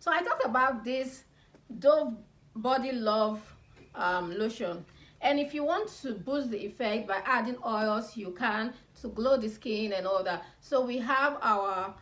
So I talked about this Dove Body Love lotion, and if you want to boost the effect by adding oils, you can, to glow the skin and all that. So we have our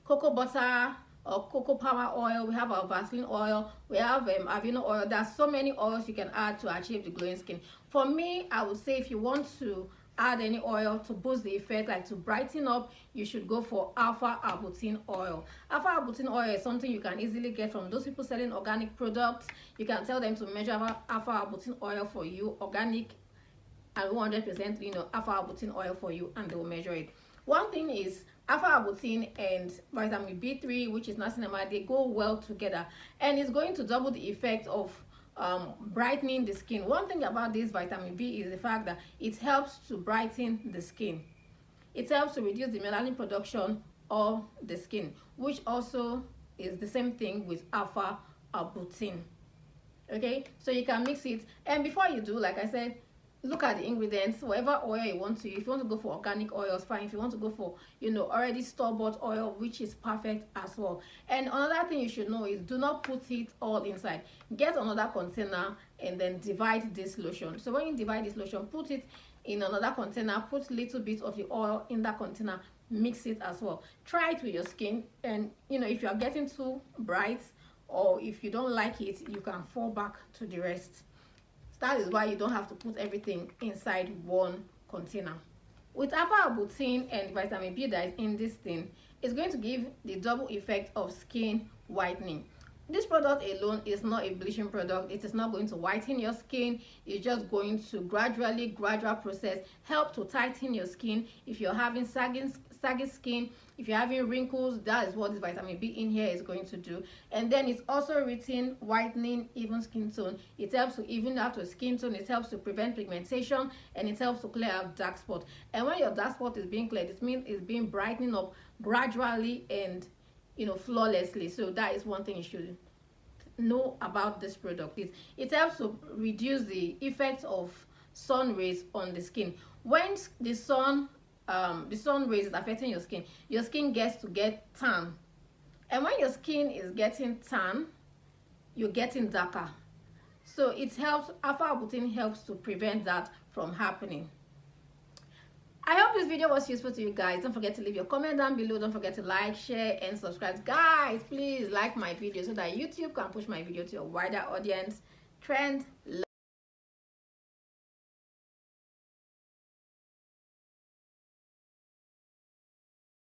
cocoa butter or cocoa power oil, we have our Vaseline oil, we have avino oil. There's so many oils you can add to achieve the glowing skin. For me, I would say if you want to add any oil to boost the effect, like to brighten up, you should go for alpha arbutin oil. Alpha arbutin oil is something you can easily get from those people selling organic products. You can tell them to measure alpha arbutin oil for you, organic and 100%, you know, alpha arbutin oil for you, and they will measure it. One thing is, alpha arbutin and vitamin B3, which is niacinamide, they go well together, and it's going to double the effect of brightening the skin. One thing about this vitamin B is the fact that it helps to brighten the skin. It helps to reduce the melanin production of the skin, which also is the same thing with alpha arbutin. Okay, so you can mix it, and before you do, like I said, look at the ingredients. Whatever oil you want to, if you want to go for organic oils, fine. If you want to go for, you know, already store-bought oil, which is perfect as well. And another thing you should know is, do not put it all inside. Get another container and then divide this lotion. So when you divide this lotion, put it in another container, put little bit of the oil in that container, mix it as well. Try it with your skin, and you know, if you are getting too bright or if you don't like it, you can fall back to the rest. That is why you don't have to put everything inside one container. With alpha arbutin and vitamin B that is in this thing, it's going to give the double effect of skin whitening. This product alone is not a bleaching product. It is not going to whiten your skin. It's just going to gradual process help to tighten your skin. If you're having saggy skin, if you're having wrinkles, that is what this vitamin B in here is going to do. And then it's also written whitening, even skin tone. It helps to even out your skin tone. It helps to prevent pigmentation, and it helps to clear out dark spot. And when your dark spot is being cleared, it means it's being brightening up gradually and, you know, flawlessly. So that is one thing you should know about this product. It helps to reduce the effects of sun rays on the skin. When the sun rays is affecting your skin gets to get tan, and when your skin is getting tan, you're getting darker. So it helps, alpha arbutin helps to prevent that from happening. I hope this video was useful to you guys. Don't forget to leave your comment down below. Don't forget to like, share, and subscribe. Guys, please like my video so that YouTube can push my video to a wider audience. Trend